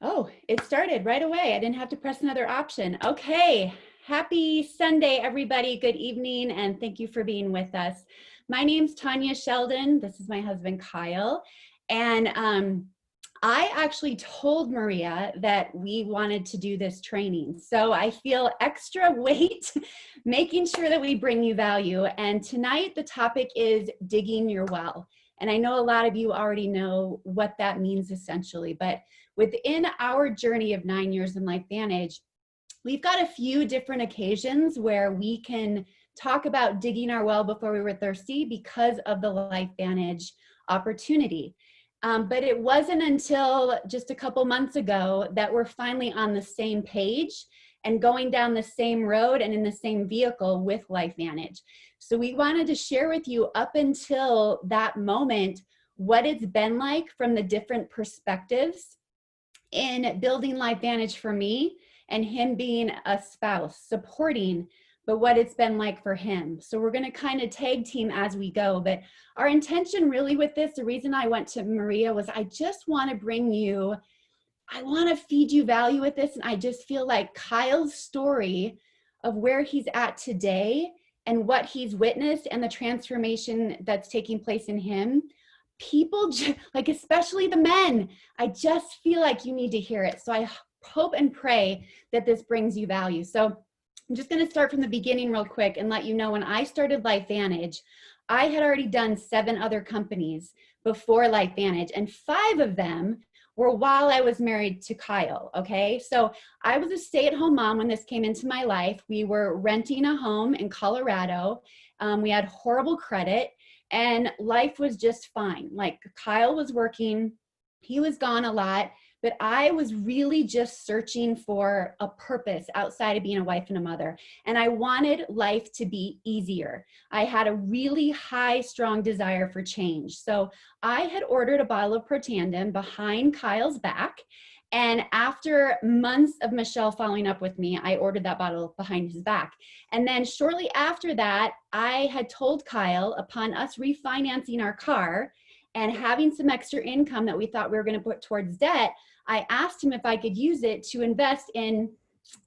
Oh, it started right away. I didn't have to press another option. Okay. Happy Sunday, everybody. Good evening, and thank you for being with us. My name's Tanya Sheldon. This is my husband, Kyle. And I actually told Maria that we wanted to do this training. So I feel extra weight making sure that we bring you value. And tonight, the topic is digging your well. And I know a lot of you already know what that means essentially, but within our journey of 9 years in LifeVantage, we've got a few different occasions where we can talk about digging our well before we were thirsty because of the LifeVantage opportunity. But it wasn't until just a couple months ago that we're finally on the same page and going down the same road and in the same vehicle with LifeVantage. So we wanted to share with you up until that moment what it's been like from the different perspectives in building LifeVantage for me and him being a spouse, supporting, but what it's been like for him. So we're going to kind of tag team as we go. But our intention really with this, the reason I went to Maria was I just want to bring you, I want to feed you value with this. And I just feel like Kyle's story of where he's at today and what he's witnessed and the transformation that's taking place in him, people, like especially the men, I just feel like you need to hear it. So I hope and pray that this brings you value. So I'm just going to start from the beginning real quick and let you know when I started LifeVantage, I had already done 7 other companies before LifeVantage, and 5 of them were while I was married to Kyle, okay? So I was a stay-at-home mom when this came into my life. We were renting a home in Colorado. We had horrible credit. And life was just fine. Like Kyle was working, he was gone a lot, but I was really just searching for a purpose outside of being a wife and a mother. And I wanted life to be easier. I had a really high, strong desire for change. So I had ordered a bottle of Protandim behind Kyle's back. And after months of Michelle following up with me, I ordered that bottle behind his back. And then shortly after that, I had told Kyle, upon us refinancing our car and having some extra income that we thought we were going to put towards debt, I asked him if I could use it to invest in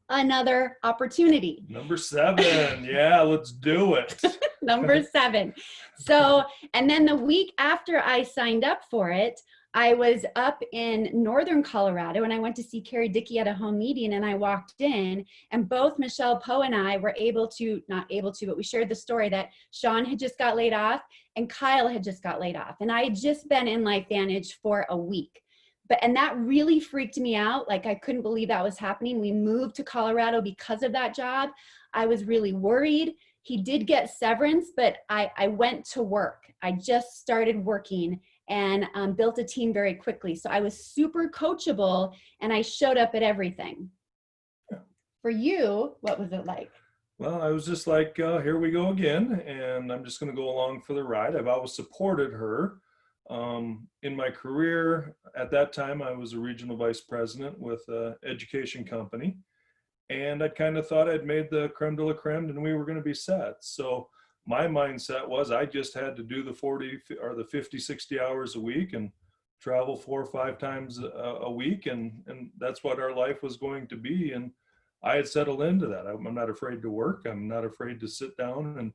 another opportunity. Number 7. Yeah, let's do it. Number 7. So, and then the week after I signed up for it, I was up in northern Colorado and I went to see Carrie Dickey at a home meeting, and I walked in and both Michelle Poe and I were not able to, but we shared the story that Sean had just got laid off and Kyle had just got laid off. And I had just been in LifeVantage for a week. And that really freaked me out. Like I couldn't believe that was happening. We moved to Colorado because of that job. I was really worried. He did get severance, but I went to work. I just started working and built a team very quickly. So I was super coachable and I showed up at everything. Yeah. For you, what was it like? Well, I was just like, here we go again, and I'm just going to go along for the ride. I've always supported her. In my career, at that time, I was a regional vice president with an education company, and I kind of thought I'd made the creme de la creme and we were going to be set. So my mindset was I just had to do the 40 or the 50, 60 hours a week and travel 4 or 5 times a week. And that's what our life was going to be. And I had settled into that. I'm not afraid to work. I'm not afraid to sit down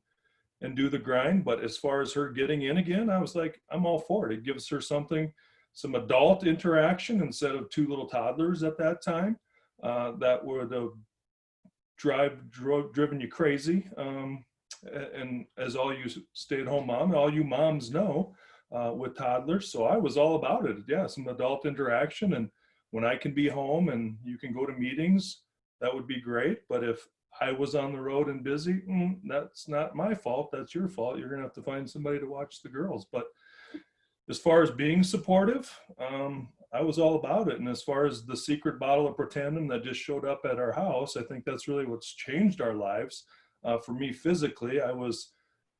and do the grind. But as far as her getting in again, I was like, I'm all for it. It gives her something, some adult interaction instead of 2 little toddlers at that time that would have driven you crazy. And as all you stay-at-home mom, all you moms know with toddlers. So I was all about it. Yeah, some adult interaction. And when I can be home and you can go to meetings, that would be great. But if I was on the road and busy, that's not my fault. That's your fault. You're going to have to find somebody to watch the girls. But as far as being supportive, I was all about it. And as far as the secret bottle of Protandim that just showed up at our house, I think that's really what's changed our lives. For me physically, I was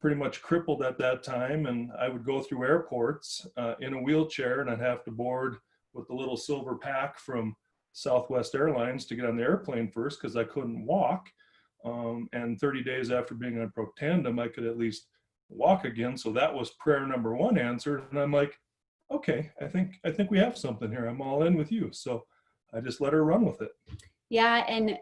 pretty much crippled at that time, and I would go through airports in a wheelchair, and I'd have to board with the little silver pack from Southwest Airlines to get on the airplane first because I couldn't walk. And 30 days after being on Protandim, I could at least walk again. So that was prayer number 1 answered. And I'm like, okay, I think we have something here. I'm all in with you. So I just let her run with it. Yeah, and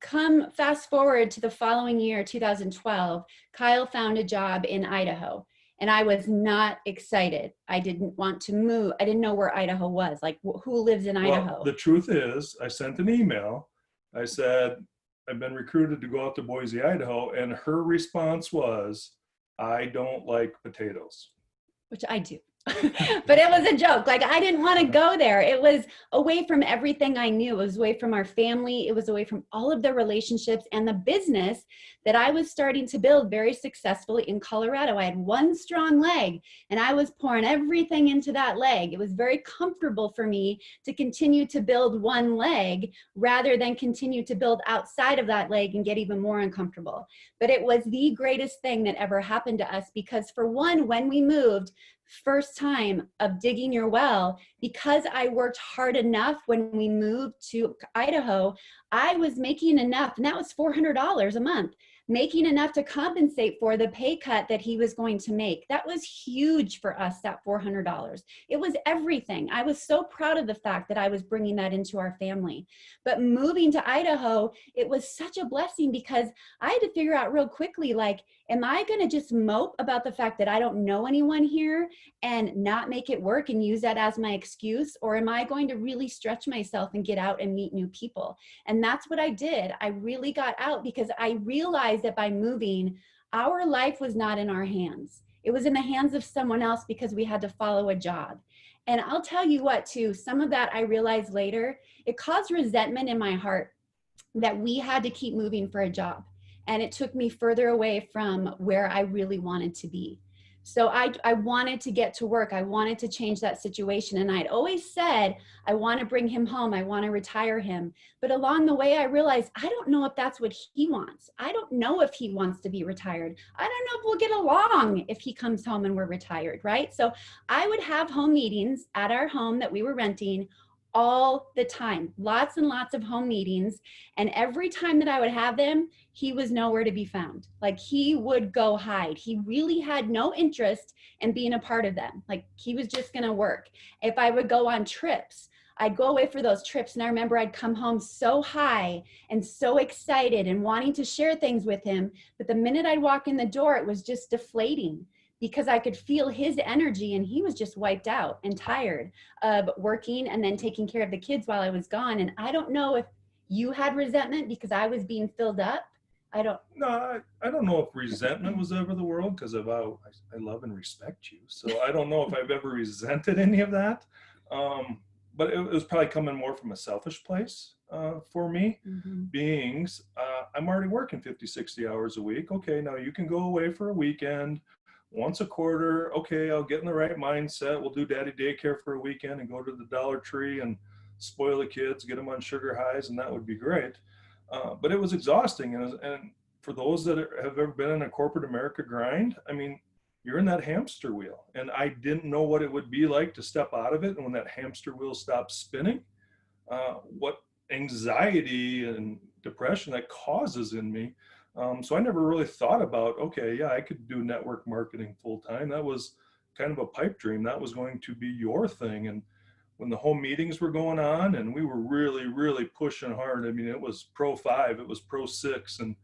come fast forward to the following year, 2012, Kyle found a job in Idaho. And I was not excited. I didn't want to move. I didn't know where Idaho was. Like, who lives in Idaho? Well, the truth is, I sent an email. I said, I've been recruited to go out to Boise, Idaho. And her response was, I don't like potatoes. Which I do. But it was a joke. Like, I didn't want to go there. It was away from everything I knew. It was away from our family. It was away from all of the relationships and the business that I was starting to build very successfully in Colorado. I had one strong leg and I was pouring everything into that leg. It was very comfortable for me to continue to build one leg rather than continue to build outside of that leg and get even more uncomfortable. But it was the greatest thing that ever happened to us because, for one, when we moved, first time of digging your well, because I worked hard enough when we moved to Idaho, I was making enough, and that was $400 a month, making enough to compensate for the pay cut that he was going to make. That was huge for us, that $400. It was everything. I was so proud of the fact that I was bringing that into our family. But moving to Idaho, it was such a blessing because I had to figure out real quickly, like, am I going to just mope about the fact that I don't know anyone here and not make it work and use that as my excuse? Or am I going to really stretch myself and get out and meet new people? And that's what I did. I really got out because I realized that by moving, our life was not in our hands. It was in the hands of someone else because we had to follow a job. And I'll tell you what, too, some of that I realized later, it caused resentment in my heart that we had to keep moving for a job. And it took me further away from where I really wanted to be. So I wanted to get to work. I wanted to change that situation. And I'd always said, I want to bring him home. I want to retire him. But along the way, I realized, I don't know if that's what he wants. I don't know if he wants to be retired. I don't know if we'll get along if he comes home and we're retired, right? So I would have home meetings at our home that we were renting all the time, lots and lots of home meetings. And every time that I would have them, he was nowhere to be found. Like, he would go hide. He really had no interest in being a part of them. Like, he was just going to work. If I would go on trips, I'd go away for those trips. And I remember I'd come home so high and so excited and wanting to share things with him. But the minute I'd walk in the door, it was just deflating because I could feel his energy and he was just wiped out and tired of working and then taking care of the kids while I was gone. And I don't know if you had resentment because I was being filled up. No, I don't know if resentment was ever the word, because I love and respect you. So I don't know if I've ever resented any of that. But it was probably coming more from a selfish place for me. Beings, I'm already working 50, 60 hours a week. Okay, now you can go away for a weekend once a quarter. Okay, I'll get in the right mindset. We'll do daddy daycare for a weekend and go to the Dollar Tree and spoil the kids, get them on sugar highs, and that would be great. But it was exhausting. And for those that have ever been in a corporate America grind, I mean, you're in that hamster wheel. And I didn't know what it would be like to step out of it. And when that hamster wheel stops spinning, what anxiety and depression that causes in me. So I never really thought about, okay, yeah, I could do network marketing full time. That was kind of a pipe dream. That was going to be your thing. And when the home meetings were going on and we were really, really pushing hard, I mean, it was Pro 5, it was Pro 6, and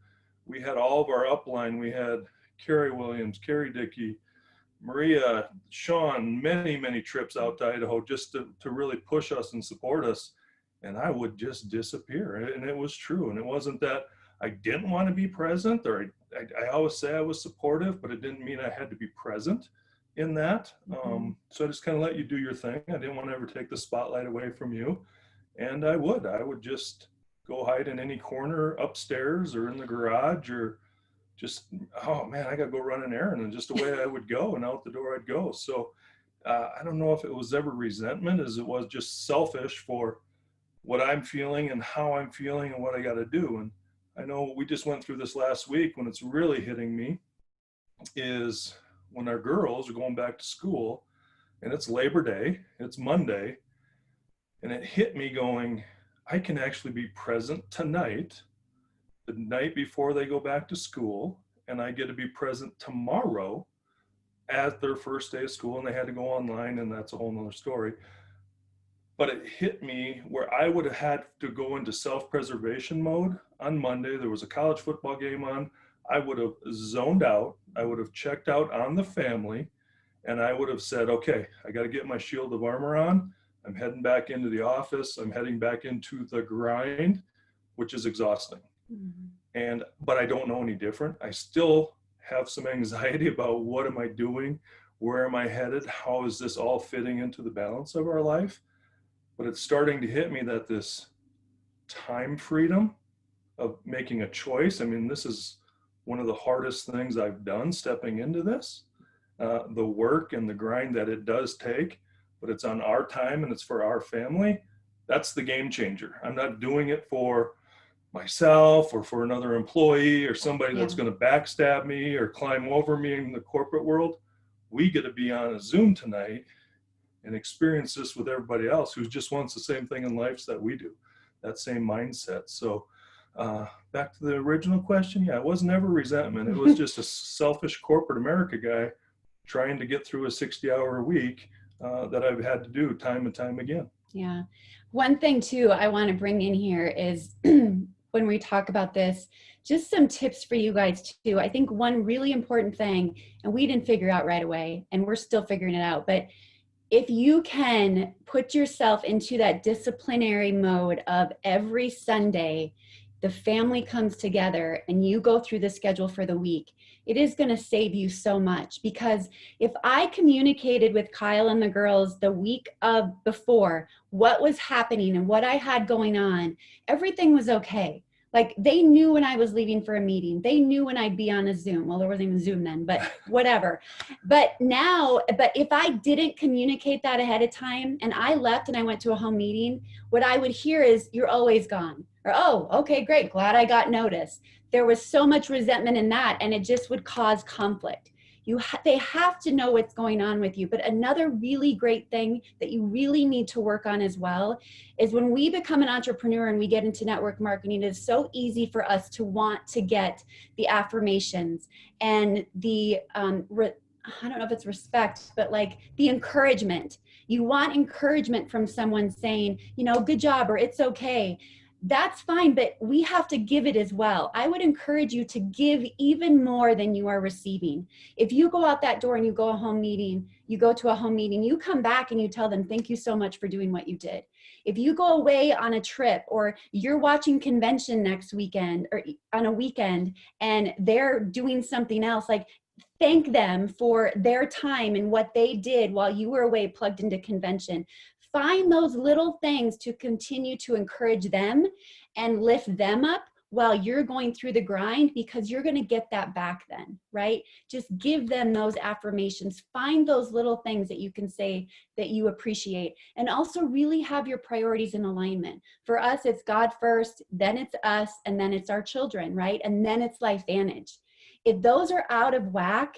we had all of our upline. We had Carrie Williams, Carrie Dickey, Maria, Sean, many, many trips out to Idaho just to really push us and support us. And I would just disappear. And it was true. And it wasn't that I didn't want to be present, or I always say I was supportive, but it didn't mean I had to be present in that. So I just kind of let you do your thing. I didn't want to ever take the spotlight away from you. And I would just go hide in any corner upstairs or in the garage, or just, oh man, I got to go run an errand, and just away I would go, and out the door I'd go. So I don't know if it was ever resentment as it was just selfish for what I'm feeling and how I'm feeling and what I got to do. And I know we just went through this last week when it's really hitting me is when our girls are going back to school, and it's Labor Day, it's Monday, and it hit me going, I can actually be present tonight, the night before they go back to school, and I get to be present tomorrow at their first day of school, and they had to go online, and that's a whole nother story. but it hit me where I would have had to go into self-preservation mode on Monday. There was a college football game on. I would have zoned out. I would have checked out on the family, and I would have said, okay, I got to get my shield of armor on. I'm heading back into the office. I'm heading back into the grind, which is exhausting. But I don't know any different. I still have some anxiety about what am I doing? Where am I headed? How is this all fitting into the balance of our life? But it's starting to hit me that this time freedom of making a choice. I mean, this is one of the hardest things I've done stepping into this, the work and the grind that it does take, but it's on our time and it's for our family. That's the game changer. I'm not doing it for myself or for another employee or somebody that's going to backstab me or climb over me in the corporate world. We get to be on a Zoom tonight and experience this with everybody else who just wants the same thing in life that we do, that same mindset. So back to the original question. Yeah, it was never resentment. It was just a selfish corporate America guy trying to get through a 60-hour week that I've had to do time and time again. Yeah. One thing too, I want to bring in here is when we talk about this, just some tips for you guys too. I think one really important thing, and we didn't figure out right away, and we're still figuring it out, but if you can put yourself into that disciplinary mode of every Sunday, the family comes together and you go through the schedule for the week, it is going to save you so much. Because if I communicated with Kyle and the girls the week of before what was happening and what I had going on, everything was okay. Like they knew when I was leaving for a meeting. They knew when I'd be on a Zoom. Well, there wasn't even Zoom then, but whatever. But if I didn't communicate that ahead of time and I left and I went to a home meeting, what I would hear is, you're always gone. Or, oh, okay, great. Glad I got noticed. There was so much resentment in that, and it just would cause conflict. They have to know what's going on with you. But another really great thing that you really need to work on as well is when we become an entrepreneur and we get into network marketing, it is so easy for us to want to get the affirmations and the, I don't know if it's respect, but like the encouragement. You want encouragement from someone saying, good job, or it's okay. That's fine, but we have to give it as well. I would encourage you to give even more than you are receiving. If you go out that door and you go to a home meeting, you come back and you tell them, thank you so much for doing what you did. If you go away on a trip or you're watching convention next weekend or on a weekend and they're doing something else, like thank them for their time and what they did while you were away plugged into convention. Find those little things to continue to encourage them and lift them up while you're going through the grind, because you're going to get that back then, right? Just give them those affirmations. Find those little things that you can say that you appreciate, and also really have your priorities in alignment. For us, it's God first, then it's us, and then it's our children, right? And then it's LifeVantage. If those are out of whack,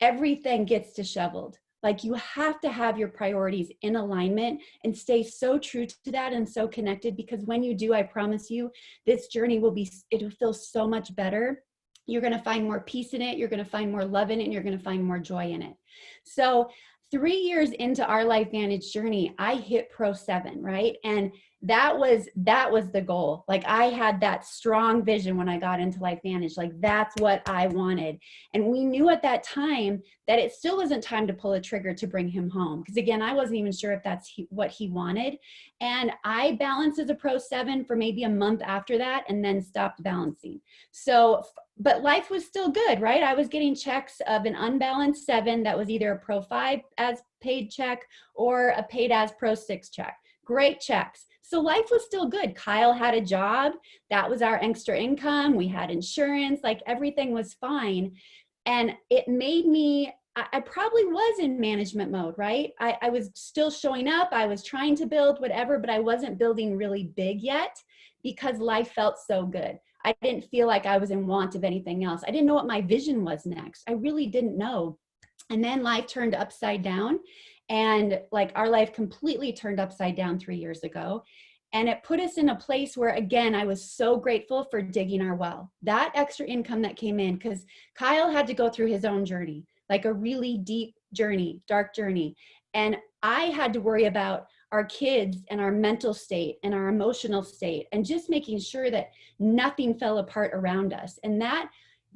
everything gets disheveled. Like you have to have your priorities in alignment and stay so true to that and so connected, because when you do, I promise you, this journey it'll feel so much better. You're going to find more peace in it. You're going to find more love in it, and you're going to find more joy in it. So 3 years into our LifeVantage journey, I hit Pro 7, right? And that was the goal. Like I had that strong vision when I got into LifeVantage, like that's what I wanted. And we knew at that time that it still wasn't time to pull a trigger to bring him home. Because again, I wasn't even sure if that's what he wanted. And I balanced as a Pro 7 for maybe a month after that and then stopped balancing. So, but life was still good, right? I was getting checks of an unbalanced 7 that was either a Pro 5 as paid check or a paid as Pro 6 check. Great checks. So life was still good. Kyle had a job. That was our extra income. We had insurance, like everything was fine. And it made me, I probably was in management mode, right? I was still showing up. I was trying to build whatever, but I wasn't building really big yet because life felt so good. I didn't feel like I was in want of anything else. I didn't know what my vision was next. I really didn't know. And then life turned upside down. And like our life completely turned upside down 3 years ago. And it put us in a place where, again, I was so grateful for digging our well. That extra income that came in, because Kyle had to go through his own journey, like a really deep journey, dark journey. And I had to worry about, our kids and our mental state and our emotional state, and just making sure that nothing fell apart around us. And that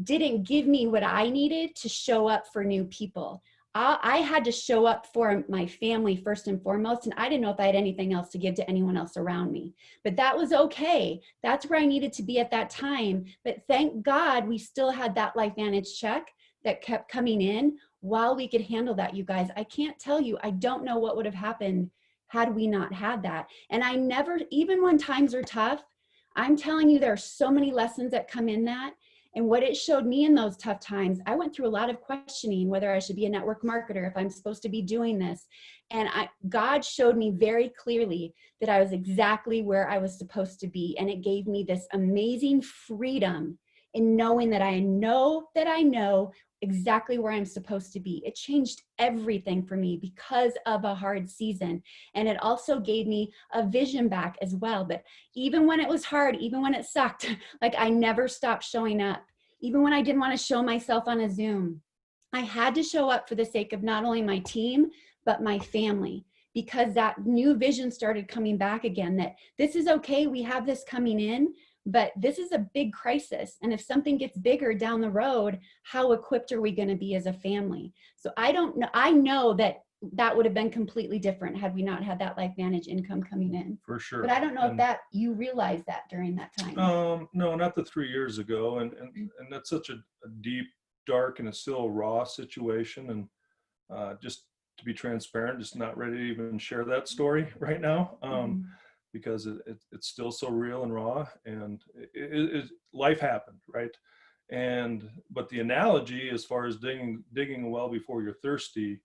didn't give me what I needed to show up for new people. I had to show up for my family first and foremost, and I didn't know if I had anything else to give to anyone else around me. But that was okay. That's where I needed to be at that time. But thank God we still had that LifeVantage check that kept coming in while we could handle that, you guys. I can't tell you, I don't know what would have happened had we not had that. And I never, even when times are tough, I'm telling you, there are so many lessons that come in that. And what it showed me in those tough times, I went through a lot of questioning whether I should be a network marketer, if I'm supposed to be doing this. And God showed me very clearly that I was exactly where I was supposed to be. And it gave me this amazing freedom in knowing that I know exactly where I'm supposed to be. It changed everything for me because of a hard season. And it also gave me a vision back as well. But even when it was hard, even when it sucked, like I never stopped showing up. Even when I didn't want to show myself on a Zoom, I had to show up for the sake of not only my team, but my family, because that new vision started coming back again, that this is okay. We have this coming in, but this is a big crisis. And if something gets bigger down the road, how equipped are we going to be as a family? So I don't know. I know that that would have been completely different had we not had that LifeVantage income coming in. For sure. But I don't know if that you realized that during that time. No, not the 3 years ago. And that's such a deep, dark, and a still raw situation. And just to be transparent, just not ready to even share that story right now. Because it's still so real and raw, and life happened, right? But the analogy, as far as digging a well before you're thirsty,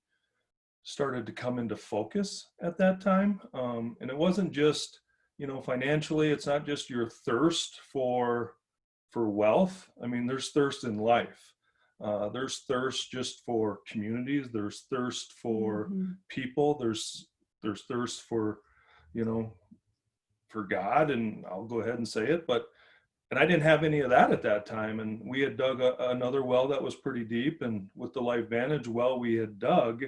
started to come into focus at that time. And it wasn't just, financially, it's not just your thirst for wealth. I mean, there's thirst in life. There's thirst just for communities. There's thirst for people. There's thirst for, for God, and I'll go ahead and say it, and I didn't have any of that at that time. And we had dug another well that was pretty deep, and with the LifeVantage well we had dug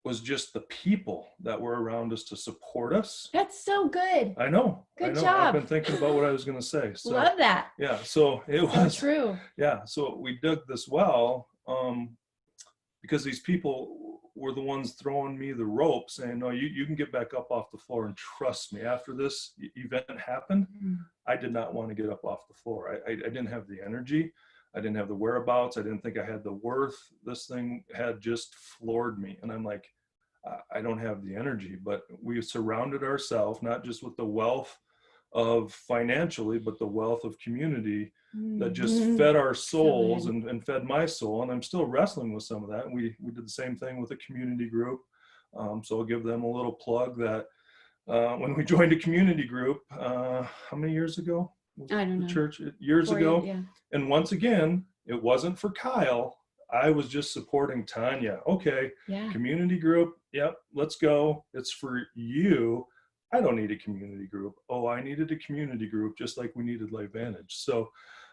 was just the people that were around us to support us. That's so good. I know. Good job. I've been thinking about what I was going to say. So, love that. Yeah. So it was so true. Yeah. So we dug this well because these people were the ones throwing me the rope, saying, no, you can get back up off the floor, and trust me, after this event happened, I did not want to get up off the floor. I didn't have the energy. I didn't have the whereabouts. I didn't think I had the worth. This thing had just floored me. And I'm like, I don't have the energy. But we surrounded ourselves, not just with the wealth of financially, but the wealth of community that just fed our souls and fed my soul. And I'm still wrestling with some of that. And we did the same thing with a community group. So I'll give them a little plug that when we joined a community group, how many years ago? I don't know. The church years ago. Yeah. And once again, it wasn't for Kyle. I was just supporting Tanya. Okay, community group. Yep, let's go. It's for you. I don't need a community group. Oh, I needed a community group just like we needed LifeVantage. So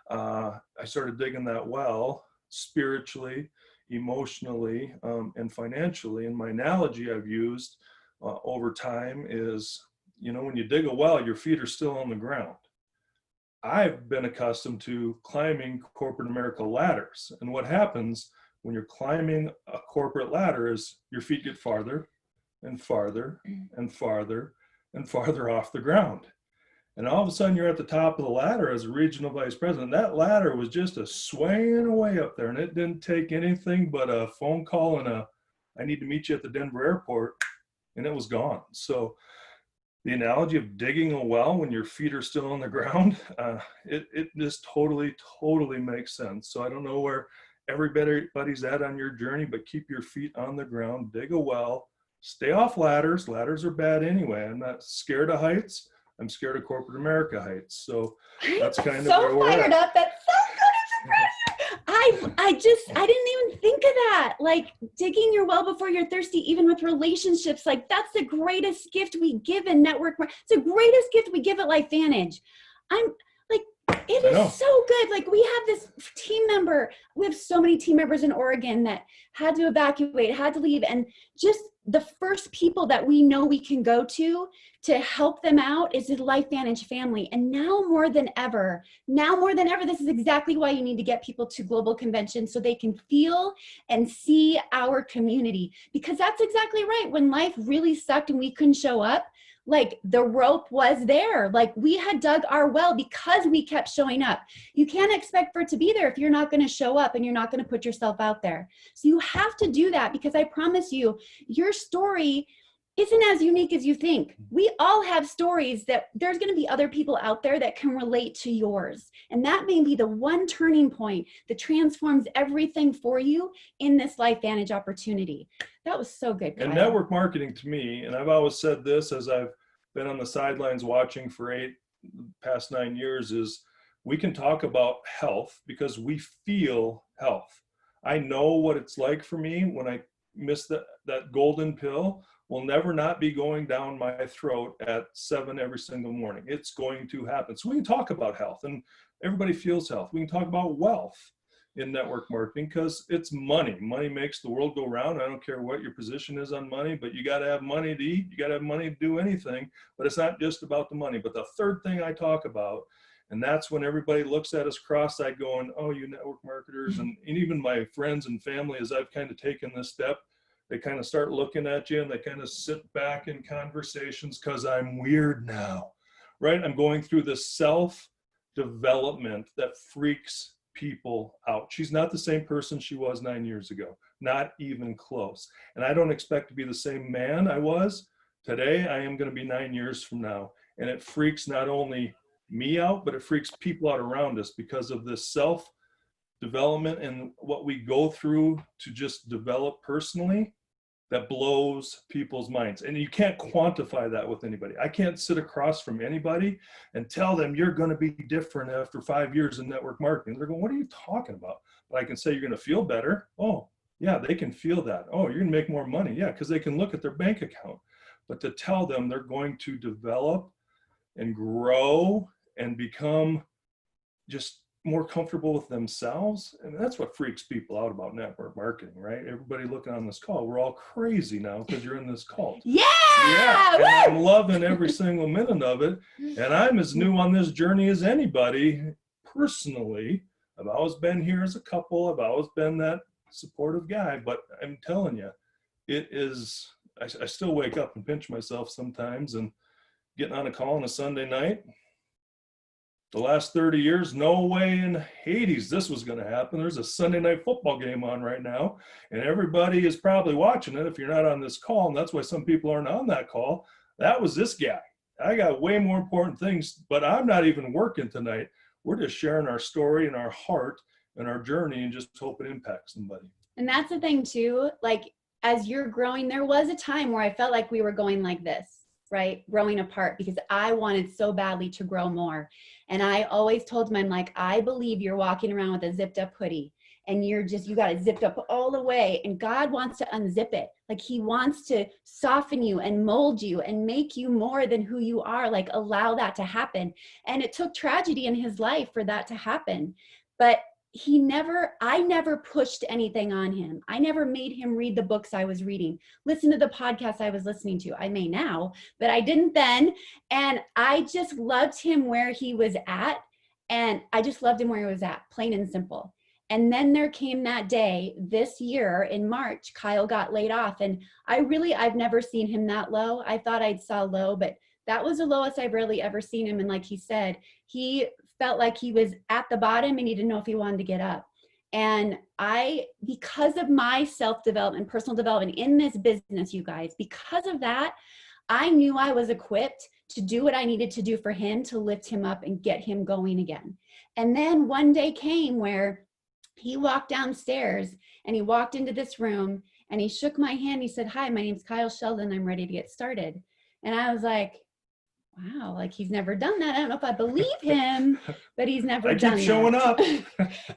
I started digging that well, spiritually, emotionally, and financially. And my analogy I've used over time is, when you dig a well, your feet are still on the ground. I've been accustomed to climbing corporate America ladders. And what happens when you're climbing a corporate ladder is your feet get farther and farther and farther and farther off the ground. And all of a sudden you're at the top of the ladder as a regional vice president. That ladder was just a swinging away up there, and it didn't take anything but a phone call and I need to meet you at the Denver airport, and it was gone. So the analogy of digging a well when your feet are still on the ground, it just totally makes sense. So I don't know where everybody's at on your journey, but keep your feet on the ground, dig a well, stay off ladders. Ladders are bad anyway. I'm not scared of heights. I'm scared of corporate America heights. So that's kind of where we're fired at. up. That's so good. I didn't even think of that. Like digging your well before you're thirsty, even with relationships, like that's the greatest gift we give in network. It's the greatest gift we give at LifeVantage. It is so good. Like we have this team member, we have so many team members in Oregon that had to evacuate, had to leave. And just the first people that we know we can go to help them out is the LifeVantage family. And now more than ever, this is exactly why you need to get people to global conventions so they can feel and see our community. Because that's exactly right. When life really sucked and we couldn't show up, like the rope was there. Like we had dug our well because we kept showing up. You can't expect for it to be there if you're not going to show up and you're not going to put yourself out there. So you have to do that, because I promise you, your story isn't as unique as you think. We all have stories that there's going to be other people out there that can relate to yours. And that may be the one turning point that transforms everything for you in this LifeVantage opportunity. That was so good, Kyle. And network marketing to me, and I've always said this as I've been on the sidelines watching for past 9 years, is we can talk about health because we feel health. I know what it's like for me when I miss that golden pill will never not be going down my throat at 7 every single morning. It's going to happen. So we can talk about health, and everybody feels health. We can talk about wealth in network marketing because it's money. Money makes the world go round. I don't care what your position is on money, but you got to have money to eat. You got to have money to do anything, but it's not just about the money. But the third thing I talk about, and that's when everybody looks at us cross-eyed going, oh, you network marketers, and even my friends and family, as I've kind of taken this step, they kind of start looking at you and they kind of sit back in conversations because I'm weird now, right? I'm going through this self-development that freaks people out. She's not the same person she was 9 years ago, not even close. And I don't expect to be the same man I was today. I am going to be 9 years from now. And it freaks not only me out, but it freaks people out around us because of this self-development and what we go through to just develop personally that blows people's minds. And you can't quantify that with anybody. I can't sit across from anybody and tell them you're going to be different after 5 years in network marketing. They're going, what are you talking about? But I can say you're going to feel better. Oh, yeah, they can feel that. Oh, you're going to make more money. Yeah, because they can look at their bank account. But to tell them they're going to develop and grow and become just more comfortable with themselves, and that's what freaks people out about network marketing, right? Everybody looking on this call, we're all crazy now because you're in this cult. Yeah, and I'm loving every single minute of it, and I'm as new on this journey as anybody personally. I've always been here as a couple, I've always been that supportive guy, but I'm telling you, it is, I still wake up and pinch myself sometimes, and getting on a call on a Sunday night, the last 30 years, no way in Hades this was going to happen. There's a Sunday night football game on right now, and everybody is probably watching it if you're not on this call, and that's why some people aren't on that call. That was this guy. I got way more important things, but I'm not even working tonight. We're just sharing our story and our heart and our journey and just hope it impacts somebody. And that's the thing too, like as you're growing, there was a time where I felt like we were going like this, right? Growing apart, because I wanted so badly to grow more. And I always told him, I'm like, I believe you're walking around with a zipped up hoodie and you got it zipped up all the way. And God wants to unzip it. Like he wants to soften you and mold you and make you more than who you are. Like allow that to happen. And it took tragedy in his life for that to happen. But I never pushed anything on him. I never made him read the books I was reading, listen to the podcasts I was listening to. I may now, but I didn't then. And I just loved him where he was at. And I just loved him where he was at, plain and simple. And then there came that day this year in March, Kyle got laid off. And I've never seen him that low. I thought I'd saw low, but that was the lowest I've really ever seen him. And like he said, he felt like he was at the bottom and he didn't know if he wanted to get up. And because of my self-development, personal development in this business, you guys, because of that, I knew I was equipped to do what I needed to do for him to lift him up and get him going again. And then one day came where he walked downstairs and he walked into this room and he shook my hand. He said, "Hi, my name's Kyle Sheldon. I'm ready to get started." And I was like, wow, like he's never done that. I don't know if I believe him, but he's never done that. I keep showing up.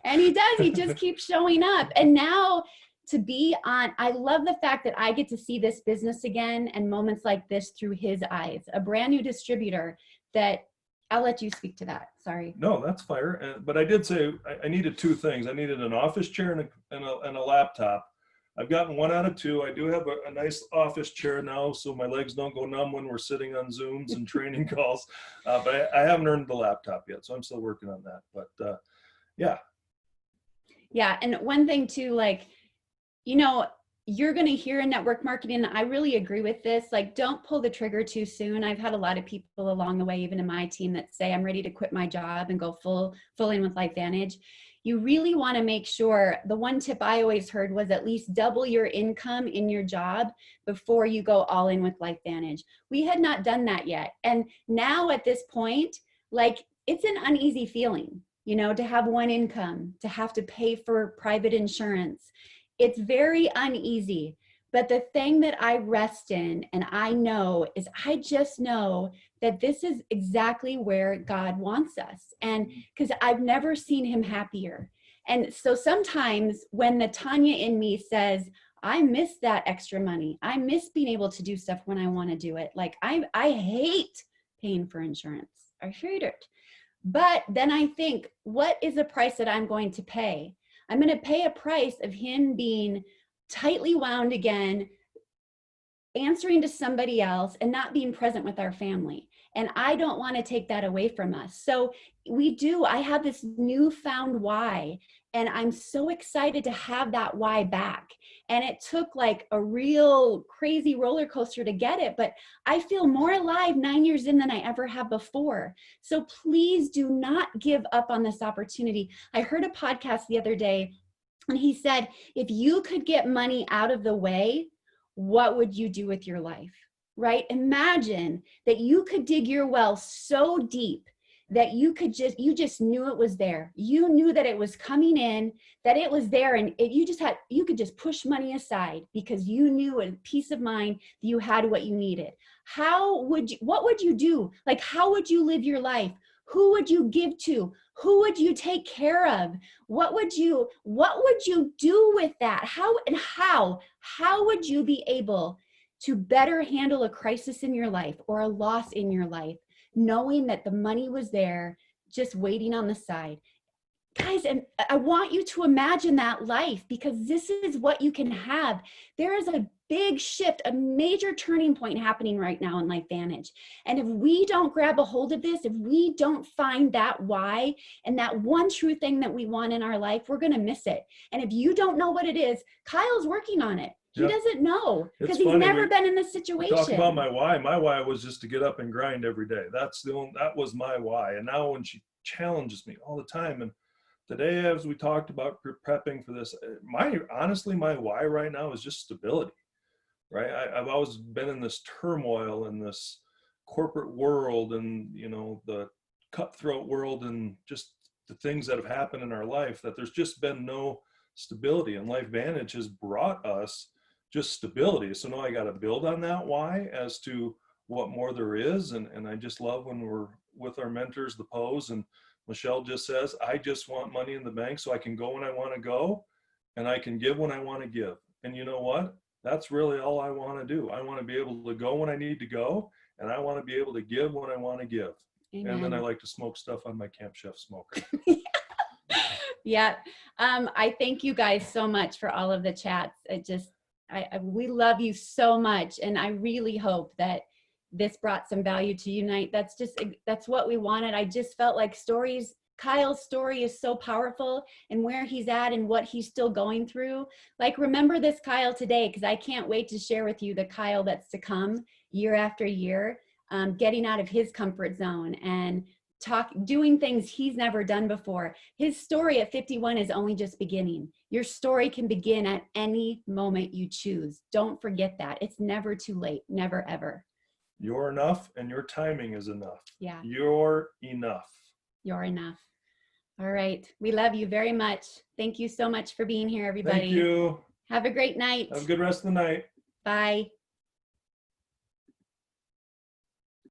And he does. He just keeps showing up. And now I love the fact that I get to see this business again and moments like this through his eyes, a brand new distributor that I'll let you speak to that. Sorry. No, that's fire. But I did say I needed two things. I needed an office chair and a laptop I've gotten 1 out of 2. I do have a nice office chair now, so my legs don't go numb when we're sitting on Zooms and training calls. But I haven't earned the laptop yet, so I'm still working on that. But yeah. Yeah. And one thing too, like, you know, you're going to hear in network marketing, and I really agree with this, like, don't pull the trigger too soon. I've had a lot of people along the way, even in my team, that say, I'm ready to quit my job and go full in with LifeVantage. You really want to make sure, the one tip I always heard was at least double your income in your job before you go all in with LifeVantage. We had not done that yet. And now at this point, like, it's an uneasy feeling, you know, to have one income, to have to pay for private insurance. It's very uneasy. But the thing that I rest in and I know is, I just know that this is exactly where God wants us. And because I've never seen him happier. And so sometimes when the Tanya in me says, I miss that extra money, I miss being able to do stuff when I want to do it. Like, I hate paying for insurance. I hate it. But then I think, what is the price that I'm going to pay? I'm going to pay a price of him being tightly wound again, answering to somebody else, and not being present with our family. And I don't want to take that away from us. So I have this newfound why, and I'm so excited to have that why back. And it took like a real crazy roller coaster to get it, but I feel more alive 9 years in than I ever have before. So please do not give up on this opportunity. I heard a podcast the other day, and he said, if you could get money out of the way, what would you do with your life? Right? Imagine that you could dig your well so deep that you just knew it was there. You knew that it was coming in, that it was there, and you could just push money aside because you knew, in peace of mind, that you had what you needed. What would you do? Like, how would you live your life? Who would you give to? Who would you take care of? What would you do with that? How would you be able to better handle a crisis in your life or a loss in your life, knowing that the money was there, just waiting on the side? Guys, and I want you to imagine that life, because this is what you can have. There is a big shift, a major turning point happening right now in LifeVantage. And if we don't grab a hold of this, if we don't find that why and that one true thing that we want in our life, we're going to miss it. And if you don't know what it is, Kyle's working on it. He doesn't know, because he's never been in this situation. Talk about my why. My why was just to get up and grind every day. That was my why. And now when she challenges me all the time, and today, as we talked about prepping for this, honestly, my why right now is just stability, right? I've always been in this turmoil in this corporate world, and, you know, the cutthroat world, and just the things that have happened in our life, that there's just been no stability. And LifeVantage has brought us just stability. So now I got to build on that why as to what more there is. And I just love when we're with our mentors, the Poes, and Michelle just says, I just want money in the bank so I can go when I want to go, and I can give when I want to give. And you know what? That's really all I want to do. I want to be able to go when I need to go, and I want to be able to give when I want to give. Amen. And then I like to smoke stuff on my Camp Chef smoker. Yeah. I thank you guys so much for all of the chats. We love you so much. And I really hope that this brought some value to Unite. That's what we wanted. I just felt like Kyle's story is so powerful, and where he's at and what he's still going through. Like, remember this Kyle today, because I can't wait to share with you the Kyle that's to come year after year, getting out of his comfort zone and doing things he's never done before. His story at 51 is only just beginning. Your story can begin at any moment you choose. Don't forget that. It's never too late. Never, ever. You're enough, and your timing is enough. Yeah. You're enough. You're enough. All right. We love you very much. Thank you so much for being here, everybody. Thank you. Have a great night. Have a good rest of the night. Bye.